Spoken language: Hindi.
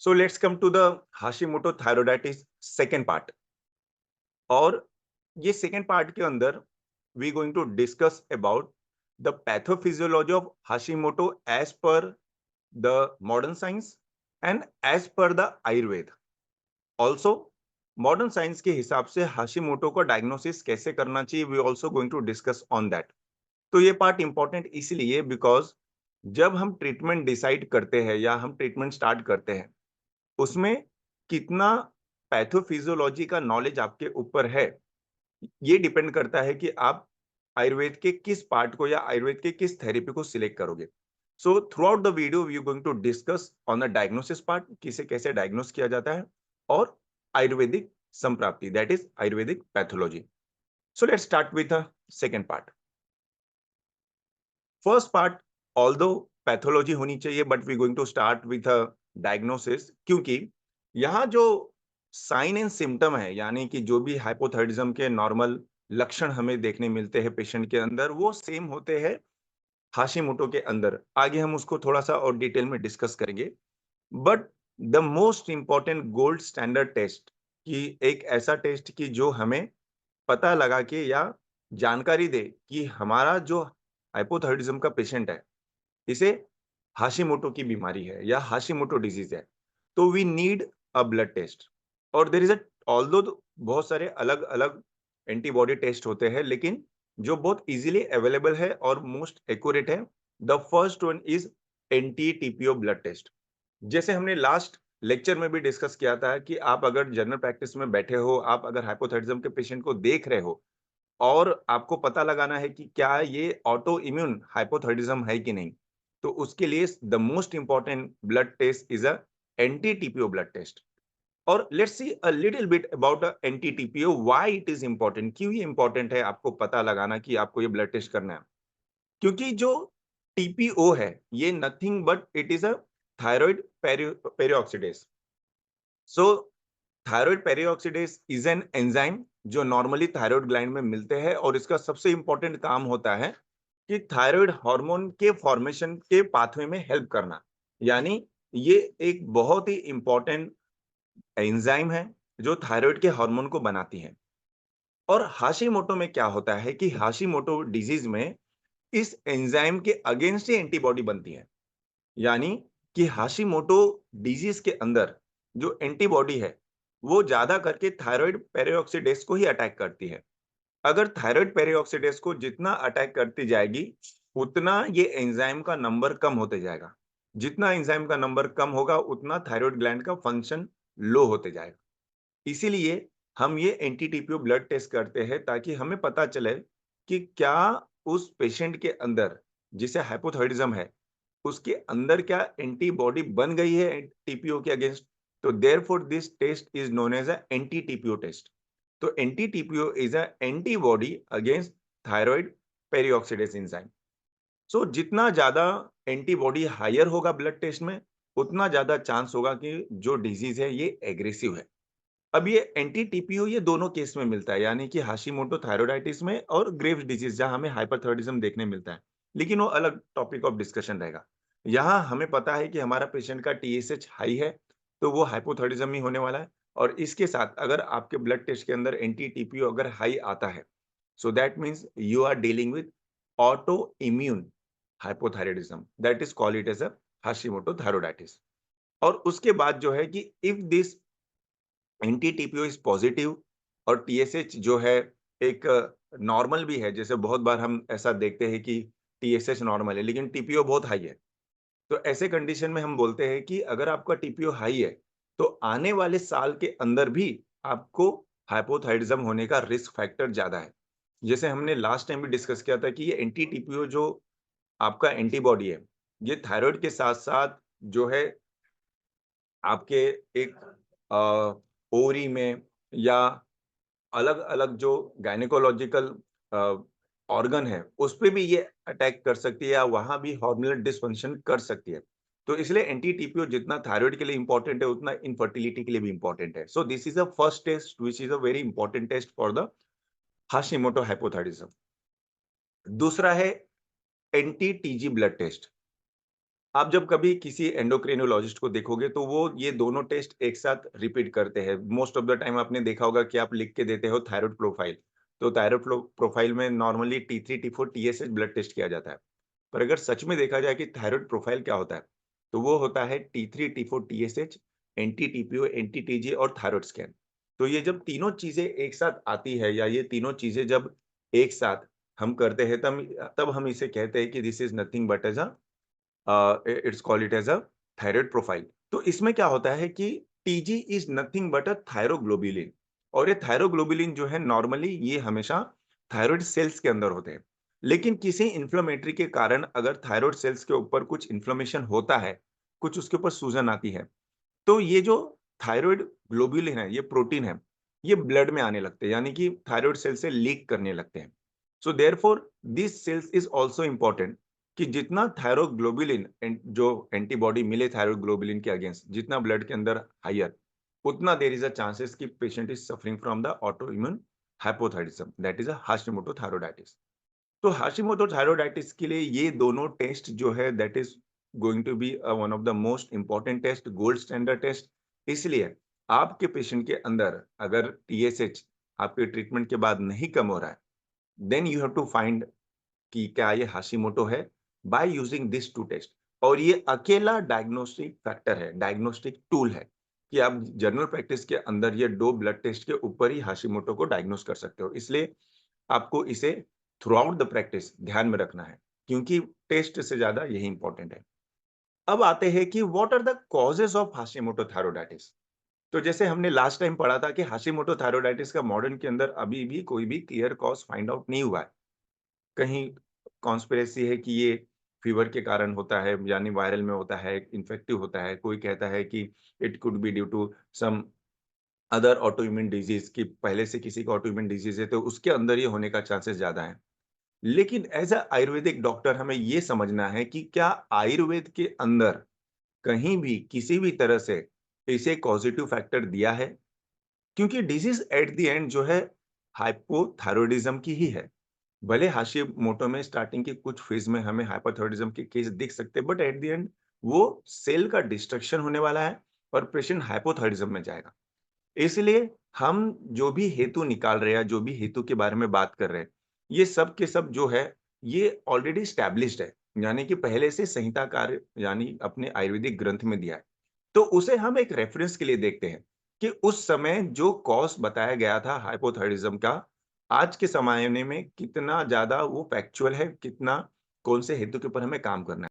So let's come to the Hashimoto thyroiditis second part. और ये सेकेंड पार्ट के अंदर we going to discuss about the pathophysiology of Hashimoto as per the modern science and as per the Ayurveda. Also modern science के हिसाब से हाशिमोटो को डायग्नोसिस कैसे करना चाहिए, we also going to discuss on that. तो ये पार्ट इंपॉर्टेंट इसलिए बिकॉज जब हम ट्रीटमेंट डिसाइड करते हैं या हम ट्रीटमेंट स्टार्ट करते हैं, उसमें कितना पैथोफिजियोलॉजी का नॉलेज आपके ऊपर है, ये डिपेंड करता है कि आप आयुर्वेद के किस पार्ट को या आयुर्वेद के किस थेरेपी को सिलेक्ट करोगे. So throughout the video we are going to discuss on the diagnosis part, किसे कैसे डायग्नोस किया जाता है, और आयुर्वेदिक संप्राप्ति, that is Ayurvedic pathology. So let's start with the second part. First part, although pathology होनी चाहिए, but we going to start with diagnosis, क्योंकि यहाँ जो साइन एंड सिम्टम है, यानी कि जो भी हाइपोथायराइडिज्म के नॉर्मल लक्षण हमें देखने मिलते हैं पेशेंट के अंदर, वो सेम होते हैं हाशिमोटो के अंदर. आगे हम उसको थोड़ा सा और डिटेल में डिस्कस करेंगे. But the most important gold standard test, कि एक ऐसा टेस्ट कि जो हमें पता लगा के या जानकारी दे कि हमारा जो हाइपोथायराइडिज्म का पेशेंट है, इसे हाशिमोटो की बीमारी है या हाशिमोटो डिजीज है, तो we need a blood test. और देयर इज अ, ऑल्दो बहुत सारे अलग अलग एंटीबॉडी टेस्ट होते हैं, लेकिन जो बहुत इजीली अवेलेबल है और मोस्ट एक्यूरेट है, the first one is anti TPO blood test. जैसे हमने लास्ट लेक्चर में भी डिस्कस किया था कि आप अगर जनरल प्रैक्टिस में बैठे हो, आप अगर हाइपोथायराइडिज्म के पेशेंट को देख रहे हो और आपको पता लगाना है कि क्या ये ऑटो इम्यून हाइपोथायराइडिज्म है कि नहीं, तो उसके लिए the most important blood test is a anti TPO blood test. और let's see a little bit about anti TPO, why it is important, क्यों ये इंपॉर्टेंट है आपको पता लगाना कि आपको ये ब्लड टेस्ट करना है. क्योंकि जो टीपीओ है, ये nothing but it is a thyroid peroxidase. So thyroid peroxidase is an enzyme जो नॉर्मली थायराइड ग्लैंड में मिलते हैं, और इसका सबसे इंपॉर्टेंट काम होता है कि थायराइड हार्मोन के फॉर्मेशन के पाथवे में हेल्प करना. यानी ये एक बहुत ही इंपॉर्टेंट एंजाइम है जो थायराइड के हार्मोन को बनाती है. और हाशिमोटो में क्या होता है कि हाशिमोटो डिजीज में इस एंजाइम के अगेंस्ट ही एंटीबॉडी बनती है. यानी कि हाशिमोटो डिजीज के अंदर जो एंटीबॉडी है, वो ज्यादा करके थायराइड पेरिऑक्सीडेज को ही अटैक करती है. अगर थायराइड पेरिऑक्सीडेज को जितना अटैक करती जाएगी, उतना ये एंजाइम का नंबर कम होते जाएगा. जितना एंजाइम का नंबर कम होगा, उतना थायराइड ग्लैंड का फंक्शन लो होते जाएगा. इसीलिए हम ये एंटी टीपीओ ब्लड टेस्ट करते हैं, ताकि हमें पता चले कि क्या उस पेशेंट के अंदर जिसे हाइपोथायराइडिज्म है, उसके अंदर क्या एंटीबॉडी बन गई है टीपीओ के अगेंस्ट. तो therefore this test is known as a anti TPO test. तो anti TPO is a antibody against thyroid peroxidase enzyme. So जितना ज्यादा एंटीबॉडी हायर होगा ब्लड टेस्ट में, उतना ज्यादा चांस होगा कि जो डिजीज है ये एग्रेसिव है. अब ये एंटी टीपीओ ये दोनों केस में मिलता है, यानी कि हाशिमोटो थायराइडाइटिस में और ग्रेव्स डिजीज जहां हमें हाइपरथायराइडिज्म देखने मिलता है. लेकिन वो अलग टॉपिक ऑफ डिस्कशन रहेगा. यहाँ हमें पता है कि हमारा पेशेंट का टीएसएच हाई है, तो वो हाइपोथायराइडिज्म ही होने वाला है. और इसके साथ अगर आपके ब्लड टेस्ट के अंदर एंटी टीपीओ अगर हाई आता है, so that means you are dealing with auto immune hypothyroidism, that is called it as a Hashimoto thyroiditis. और उसके बाद जो है कि if this anti TPO is positive और टीएसएच जो है एक नॉर्मल भी है, जैसे बहुत बार हम ऐसा देखते हैं कि टीएसएच नॉर्मल है लेकिन टीपीओ बहुत हाई है, तो ऐसे कंडीशन में हम बोलते हैं कि अगर आपका टीपीओ हाई है, तो आने वाले साल के अंदर भी आपको हाइपोथायराइडिज्म होने का रिस्क फैक्टर ज्यादा है. जैसे हमने लास्ट टाइम भी डिस्कस किया था कि ये एंटी टीपीओ जो आपका एंटीबॉडी है, ये थायराइड के साथ साथ जो है आपके एक ओवरी में या अलग-अलग जो गायनेकोलॉजिकल ऑर्गन है, उस पे भी ये अटैक कर सकती है या वहाँ भी हार्मोनल डिसफंक्शन कर सकती है. तो इसलिए एंटी टीपीओ जितना थायराइड के लिए इंपॉर्टेंट है, उतना इनफर्टिलिटी के लिए भी इंपॉर्टेंट है. So this is a first test which is a very important test for the Hashimoto hypothyroidism. दूसरा है एंटी टीजी ब्लड टेस्ट. आप जब कभी किसी एंडोक्रिनोलॉजिस्ट को देखोगे तो वो ये दोनों टेस्ट एक साथ रिपीट करते हैं। मोस्ट ऑफ द टाइम आपने देखा होगा कि आप लिख के देते हो थायराइड प्रोफाइल। तो थायराइड प्रोफाइल में normally T3, T4, TSH blood test किया जाता है। पर अगर सच में देखा जाए कि थायराइड प्रोफाइल क्या होता है, तो वो होता है T3, T4, TSH, anti-TPO, anti-TG और थायराइड स्कैन। तो ये जब तीनों चीज़ें एक साथ आती है या ये तीनों चीज़ें जब एक साथ हम करते हैं तब तब हम इसे कहते हैं कि this is nothing but as a it's called it as a thyroid profile. तो इसमें क्या होता है कि TG is nothing but a thyroglobulin और ये थायरोग्लोबुलिन जो है नॉर्मली ये हमेशा थायराइड सेल्स के अंदर होते हैं। लेकिन किसी इन्फ्लेमेटरी के कारण अगर थायराइड सेल्स के ऊपर कुछ इन्फ्लेमेशन होता है, कुछ उसके ऊपर सूजन आती है, तो ये जो थायराइड ग्लोबुलिन है, ये प्रोटीन है, ये ब्लड में आने लगते हैं, यानी कि थायराइड सेल से लीक करने लगते हैं। So therefore this cells is also important कि जितना थायरोग्लोबुलिन जो एंटीबॉडी मिले थायरोग्लोबुलिन के अगेंस्ट, जितना ब्लड के अंदर हायर, उतना देयर इज़ अ चांसेस कि patient is suffering from the autoimmune hypothyroidism, that is a Hashimoto thyroiditis. तो हाशिमोटो थायरॉइडाइटिस के लिए ये दोनों टेस्ट जो है that is going to be one of the most important test, gold standard test. इसलिए आपके पेशेंट के अंदर अगर टीएसएच आपके ट्रीटमेंट के बाद नहीं कम हो रहा है, then you have to find कि क्या ये हाशिमोटो है by using this two test. और ये अकेला डायग्नोस्टिक फैक्टर है, डायग्नोस्टिक टूल है कि आप जनरल प्रैक्टिस के अंदर ये दो ब्लड टेस्ट के ऊपर ही हाशिमोटो को डायग्नोस कर सकते हो। इसलिए आपको इसे थ्रू आउट द प्रैक्टिस ध्यान में रखना है, क्योंकि टेस्ट से ज़्यादा यही इम्पोर्टेंट है। अब आते हैं कि what are the causes of Hashimoto thyroiditis. तो जैसे हमने लास्ट टाइम पढ़ा था कि हाशिमोटो थायरॉइडाइटिस का मॉडर्न के अंदर अभी भी कोई भी क्लियर कॉज़ फाइंड आउट नहीं हुआ है। कहीं कॉन्स्पिरेसी है कि ये फीवर के कारण होता है, यानी वायरल में होता है, इन्फेक्टिव होता है। कोई कहता है कि it could be due to some other autoimmune disease, कि पहले से किसी को ऑटोइम्यून डिजीज़ है तो उसके अंदर ये होने का चांसेस ज़्यादा है। लेकिन एज़ अ आयुर्वेदिक डॉक्टर हमें ये समझना है कि क्या आयुर्वेद के अंदर कहीं भी किसी भी तरह से इसे पॉजिटिव फैक्टर दिया है? क्योंकि डिज़ीज़ एट द एंड जो है हाइपोथायरॉयडिज़्म की ही है। भले हाशिमोटो में स्टार्टिंग के कुछ फेज़ में हमें हाइपोथायरॉयडिज़्म के केस दिख सकते हैं, बट एट द एंड वो सेल का डिस्ट्रक्शन होने वाला है और पेशेंट हाइपोथायरॉयडिज़्म में जाएगा। इसलिए हम जो भी हेतु निकाल रहे हैं, जो भी हेतु के बारे में बात कर रहे हैं, ये सब के सब जो है, ये ऑलरेडी एस्टैब्लिश्ड है। यानी कि पहले से संहिताकार यानी अपने आयुर्वेदिक ग्रंथ में दिया है। तो उसे हम एक रेफरेंस के लिए देखते हैं कि उस समय जो कॉज़ बताया गया था हाइपोथायरॉयडिज़्म का, आज के ज़माने में कितना ज़्यादा वो फैक्चुअल है, कितना कौन से हेतु के ऊपर हमें काम करना है।